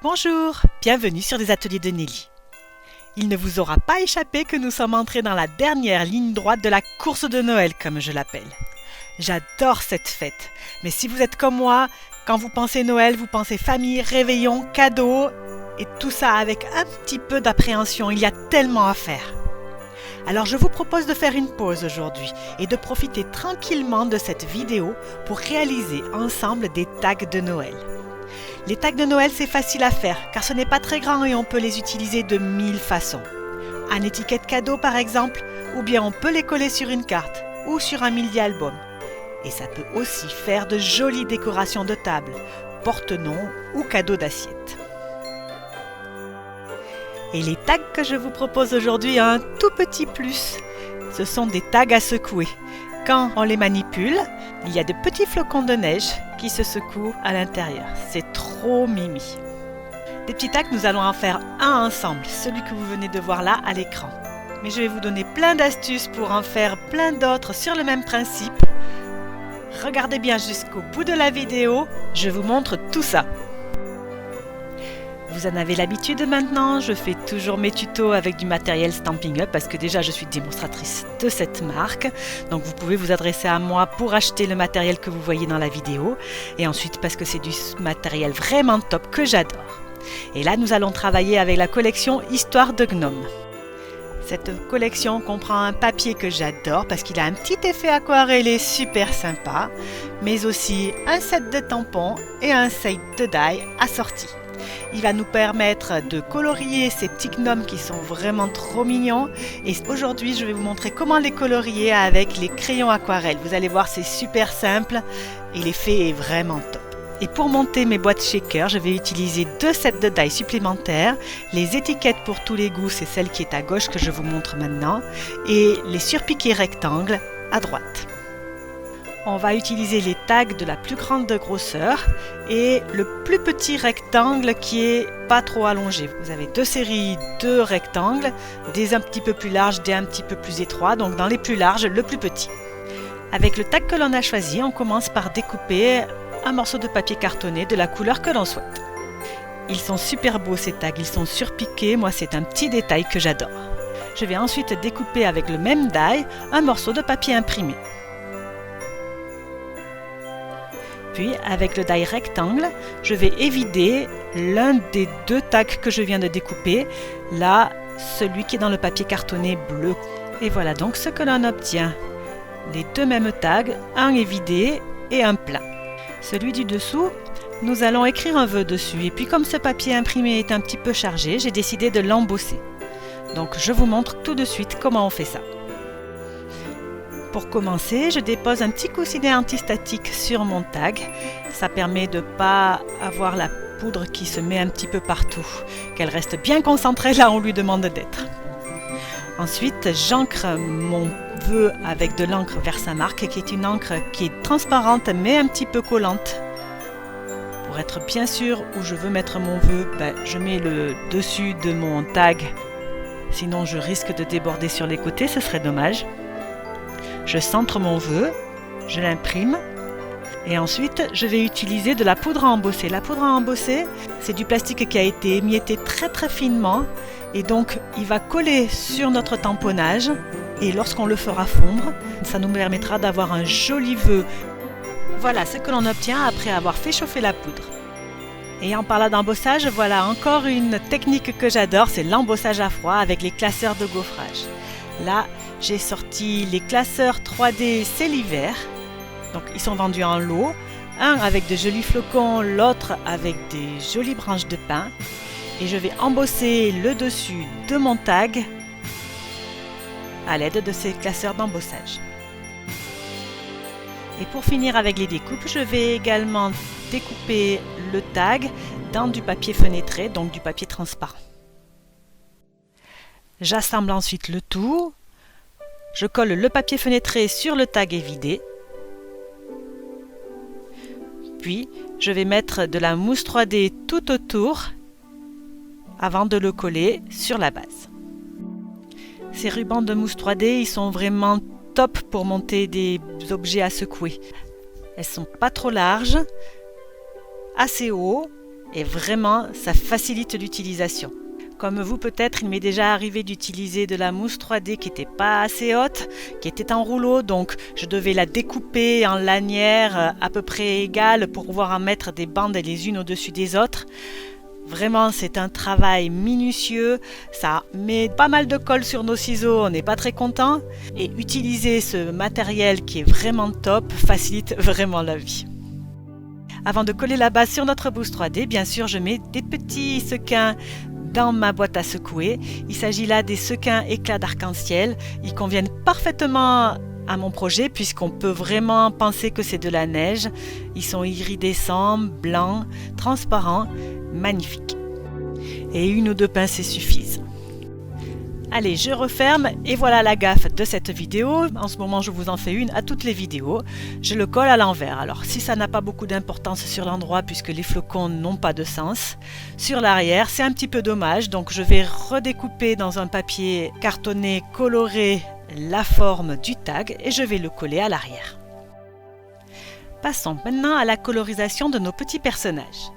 Bonjour, bienvenue sur les ateliers de Nelly. Il ne vous aura pas échappé que nous sommes entrés dans la dernière ligne droite de la course de Noël, comme je l'appelle. J'adore cette fête, mais si vous êtes comme moi, quand vous pensez Noël, vous pensez famille, réveillon, cadeaux, et tout ça avec un petit peu d'appréhension, il y a tellement à faire. Alors je vous propose de faire une pause aujourd'hui et de profiter tranquillement de cette vidéo pour réaliser ensemble des tags de Noël. Les tags de Noël, c'est facile à faire car ce n'est pas très grand et on peut les utiliser de 1000 façons. Un étiquette cadeau par exemple, ou bien on peut les coller sur une carte ou sur un milli-album. Et ça peut aussi faire de jolies décorations de table, porte-noms ou cadeaux d'assiette. Et les tags que je vous propose aujourd'hui ont un tout petit plus. Ce sont des tags à secouer. Quand on les manipule, il y a de petits flocons de neige qui se secouent à l'intérieur. C'est trop mimi. Des petits tags, nous allons en faire un ensemble, celui que vous venez de voir là à l'écran. Mais je vais vous donner plein d'astuces pour en faire plein d'autres sur le même principe. Regardez bien jusqu'au bout de la vidéo, je vous montre tout ça. Vous en avez l'habitude maintenant, je fais toujours mes tutos avec du matériel Stampin' Up parce que déjà je suis démonstratrice de cette marque. Donc vous pouvez vous adresser à moi pour acheter le matériel que vous voyez dans la vidéo. Et ensuite parce que c'est du matériel vraiment top que j'adore. Et là nous allons travailler avec la collection Histoire de Gnome. Cette collection comprend un papier que j'adore parce qu'il a un petit effet aquarellé super sympa. Mais aussi un set de tampons et un set de die assortis. Il va nous permettre de colorier ces petits gnomes qui sont vraiment trop mignons. Et aujourd'hui, je vais vous montrer comment les colorier avec les crayons aquarelles. Vous allez voir, c'est super simple et l'effet est vraiment top. Et pour monter mes boîtes shaker, je vais utiliser 2 sets de die supplémentaires. Les étiquettes pour tous les goûts, c'est celle qui est à gauche que je vous montre maintenant. Et les surpiqués rectangles à droite. On va utiliser les tags de la plus grande grosseur et le plus petit rectangle qui est pas trop allongé. Vous avez 2 séries de rectangles, des un petit peu plus larges, des un petit peu plus étroits. Donc dans les plus larges, le plus petit. Avec le tag que l'on a choisi, on commence par découper un morceau de papier cartonné de la couleur que l'on souhaite. Ils sont super beaux ces tags, ils sont surpiqués. Moi, c'est un petit détail que j'adore. Je vais ensuite découper avec le même die un morceau de papier imprimé. Puis, avec le die rectangle, je vais évider l'un des 2 tags que je viens de découper, là, celui qui est dans le papier cartonné bleu. Et voilà donc ce que l'on obtient. Les 2 mêmes tags, un évidé et un plein. Celui du dessous, nous allons écrire un vœu dessus. Et puis comme ce papier imprimé est un petit peu chargé, j'ai décidé de l'embosser. Donc je vous montre tout de suite comment on fait ça. Pour commencer, je dépose un petit coussinet antistatique sur mon tag. Ça permet de ne pas avoir la poudre qui se met un petit peu partout, qu'elle reste bien concentrée là où on lui demande d'être. Ensuite, j'encre mon vœu avec de l'encre Versamark, qui est une encre qui est transparente mais un petit peu collante. Pour être bien sûr où je veux mettre mon vœu, je mets le dessus de mon tag. Sinon, je risque de déborder sur les côtés, ce serait dommage. Je centre mon vœu, je l'imprime et ensuite je vais utiliser de la poudre à embosser. La poudre à embosser, c'est du plastique qui a été émietté très très finement et donc il va coller sur notre tamponnage et lorsqu'on le fera fondre, ça nous permettra d'avoir un joli vœu. Voilà ce que l'on obtient après avoir fait chauffer la poudre. Et en parlant d'embossage, voilà encore une technique que j'adore, c'est l'embossage à froid avec les classeurs de gaufrage. Là, j'ai sorti les classeurs 3D C'est l'hiver. Donc ils sont vendus en lot. Un avec de jolis flocons, l'autre avec des jolies branches de pin. Et je vais embosser le dessus de mon tag à l'aide de ces classeurs d'embossage. Et pour finir avec les découpes, je vais également découper le tag dans du papier fenêtré, donc du papier transparent. J'assemble ensuite le tout. Je colle le papier fenêtré sur le tag évidé. Puis, je vais mettre de la mousse 3D tout autour avant de le coller sur la base. Ces rubans de mousse 3D, ils sont vraiment top pour monter des objets à secouer. Elles sont pas trop larges, assez haut et vraiment ça facilite l'utilisation. Comme vous peut-être, il m'est déjà arrivé d'utiliser de la mousse 3D qui n'était pas assez haute, qui était en rouleau, donc je devais la découper en lanières à peu près égales pour pouvoir en mettre des bandes les unes au-dessus des autres. Vraiment, c'est un travail minutieux, ça met pas mal de colle sur nos ciseaux, on n'est pas très content. Et utiliser ce matériel qui est vraiment top facilite vraiment la vie. Avant de coller la base sur notre bouse 3D, bien sûr, je mets des petits sequins dans ma boîte à secouer. Il s'agit là des sequins éclats d'arc-en-ciel. Ils conviennent parfaitement à mon projet puisqu'on peut vraiment penser que c'est de la neige. Ils sont iridescents, blancs, transparents, magnifiques. Et une ou deux pincées suffisent. Allez, je referme et voilà la gaffe de cette vidéo. En ce moment, je vous en fais une à toutes les vidéos. Je le colle à l'envers. Alors, si ça n'a pas beaucoup d'importance sur l'endroit puisque les flocons n'ont pas de sens, sur l'arrière, c'est un petit peu dommage. Donc, je vais redécouper dans un papier cartonné coloré la forme du tag et je vais le coller à l'arrière. Passons maintenant à la colorisation de nos petits personnages.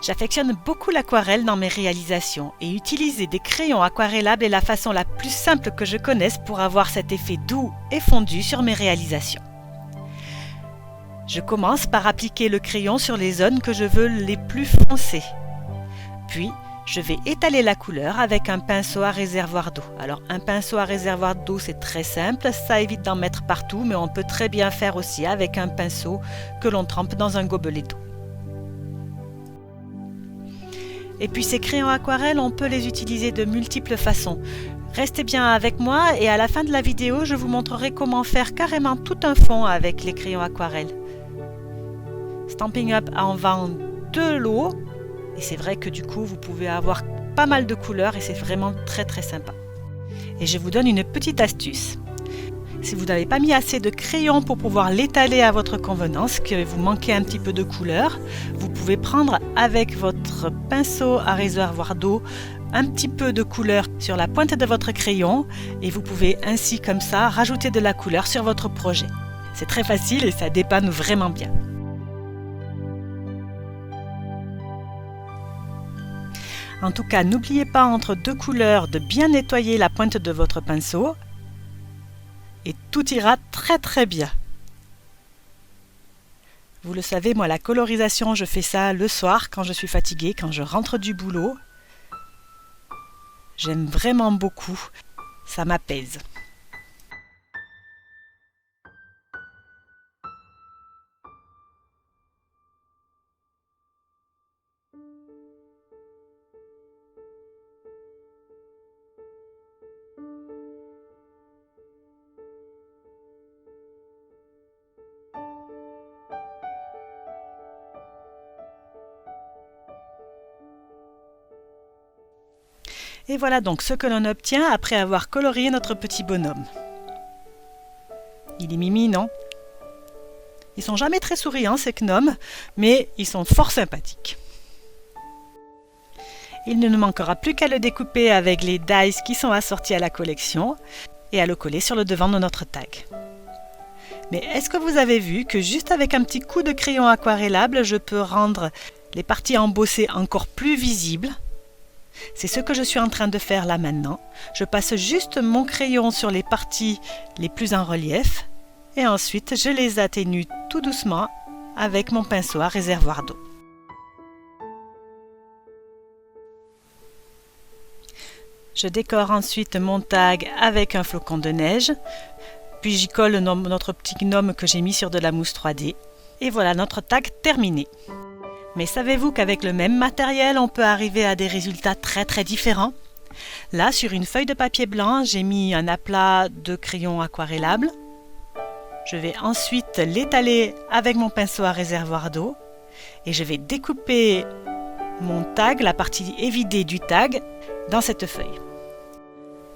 J'affectionne beaucoup l'aquarelle dans mes réalisations et utiliser des crayons aquarellables est la façon la plus simple que je connaisse pour avoir cet effet doux et fondu sur mes réalisations. Je commence par appliquer le crayon sur les zones que je veux les plus foncées. Puis, je vais étaler la couleur avec un pinceau à réservoir d'eau. Alors, un pinceau à réservoir d'eau, c'est très simple, ça évite d'en mettre partout, mais on peut très bien faire aussi avec un pinceau que l'on trempe dans un gobelet d'eau. Et puis ces crayons aquarelles, on peut les utiliser de multiples façons. Restez bien avec moi et à la fin de la vidéo, je vous montrerai comment faire carrément tout un fond avec les crayons aquarelles. Stampin' Up en vend de l'eau et c'est vrai que du coup, vous pouvez avoir pas mal de couleurs et c'est vraiment très très sympa. Et je vous donne une petite astuce. Si vous n'avez pas mis assez de crayon pour pouvoir l'étaler à votre convenance, que vous manquez un petit peu de couleur, vous pouvez prendre avec votre pinceau à réservoir d'eau un petit peu de couleur sur la pointe de votre crayon et vous pouvez ainsi comme ça rajouter de la couleur sur votre projet. C'est très facile et ça dépanne vraiment bien. En tout cas, n'oubliez pas entre deux couleurs de bien nettoyer la pointe de votre pinceau. Et tout ira très très bien. Vous le savez, moi la colorisation, je fais ça le soir quand je suis fatiguée, quand je rentre du boulot. J'aime vraiment beaucoup, ça m'apaise. Et voilà donc ce que l'on obtient après avoir colorié notre petit bonhomme. Il est mimi, non? Ils sont jamais très souriants ces gnomes, mais ils sont fort sympathiques. Il ne nous manquera plus qu'à le découper avec les dies qui sont assortis à la collection et à le coller sur le devant de notre tag. Mais est-ce que vous avez vu que juste avec un petit coup de crayon aquarellable, je peux rendre les parties embossées encore plus visibles? C'est ce que je suis en train de faire là maintenant. Je passe juste mon crayon sur les parties les plus en relief et ensuite je les atténue tout doucement avec mon pinceau à réservoir d'eau. Je décore ensuite mon tag avec un flocon de neige, puis j'y colle notre petit gnome que j'ai mis sur de la mousse 3D. Et voilà notre tag terminé. Mais savez-vous qu'avec le même matériel, on peut arriver à des résultats très très différents? Là, sur une feuille de papier blanc, j'ai mis un aplat de crayon aquarellable. Je vais ensuite l'étaler avec mon pinceau à réservoir d'eau et je vais découper mon tag, la partie évidée du tag, dans cette feuille.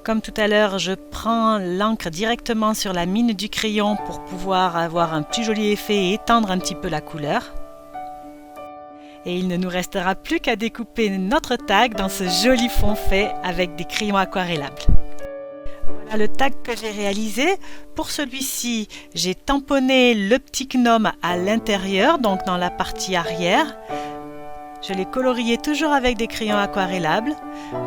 Comme tout à l'heure, je prends l'encre directement sur la mine du crayon pour pouvoir avoir un plus joli effet et étendre un petit peu la couleur. Et il ne nous restera plus qu'à découper notre tag dans ce joli fond fait avec des crayons aquarellables. Voilà le tag que j'ai réalisé. Pour celui-ci, j'ai tamponné le petit gnome à l'intérieur, donc dans la partie arrière. Je l'ai colorié toujours avec des crayons aquarellables.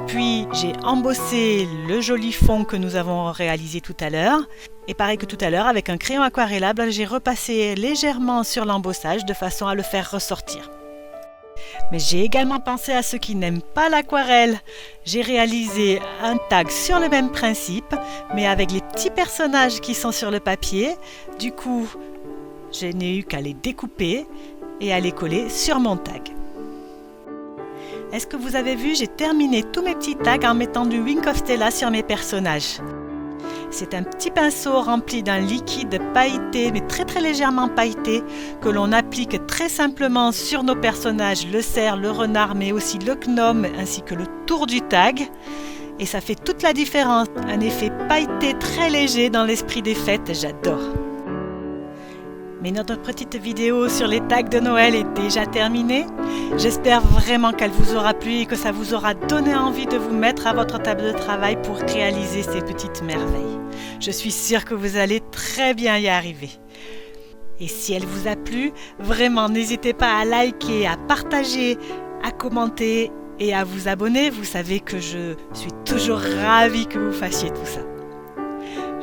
Puis j'ai embossé le joli fond que nous avons réalisé tout à l'heure. Et pareil que tout à l'heure, avec un crayon aquarellable, j'ai repassé légèrement sur l'embossage de façon à le faire ressortir. Mais j'ai également pensé à ceux qui n'aiment pas l'aquarelle. J'ai réalisé un tag sur le même principe, mais avec les petits personnages qui sont sur le papier. Du coup, je n'ai eu qu'à les découper et à les coller sur mon tag. Est-ce que vous avez vu, j'ai terminé tous mes petits tags en mettant du Wink of Stella sur mes personnages. C'est un petit pinceau rempli d'un liquide pailleté, mais très légèrement pailleté, que l'on applique très simplement sur nos personnages, le cerf, le renard, mais aussi le gnome, ainsi que le tour du tag. Et ça fait toute la différence, un effet pailleté très léger dans l'esprit des fêtes, j'adore. Mais notre petite vidéo sur les tags de Noël est déjà terminée. J'espère vraiment qu'elle vous aura plu et que ça vous aura donné envie de vous mettre à votre table de travail pour réaliser ces petites merveilles. Je suis sûre que vous allez très bien y arriver. Et si elle vous a plu, vraiment n'hésitez pas à liker, à partager, à commenter et à vous abonner. Vous savez que je suis toujours ravie que vous fassiez tout ça.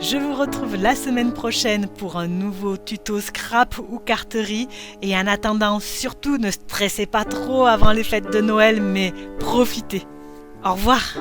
Je vous retrouve la semaine prochaine pour un nouveau tuto scrap ou carterie. Et en attendant, surtout ne stressez pas trop avant les fêtes de Noël, mais profitez. Au revoir!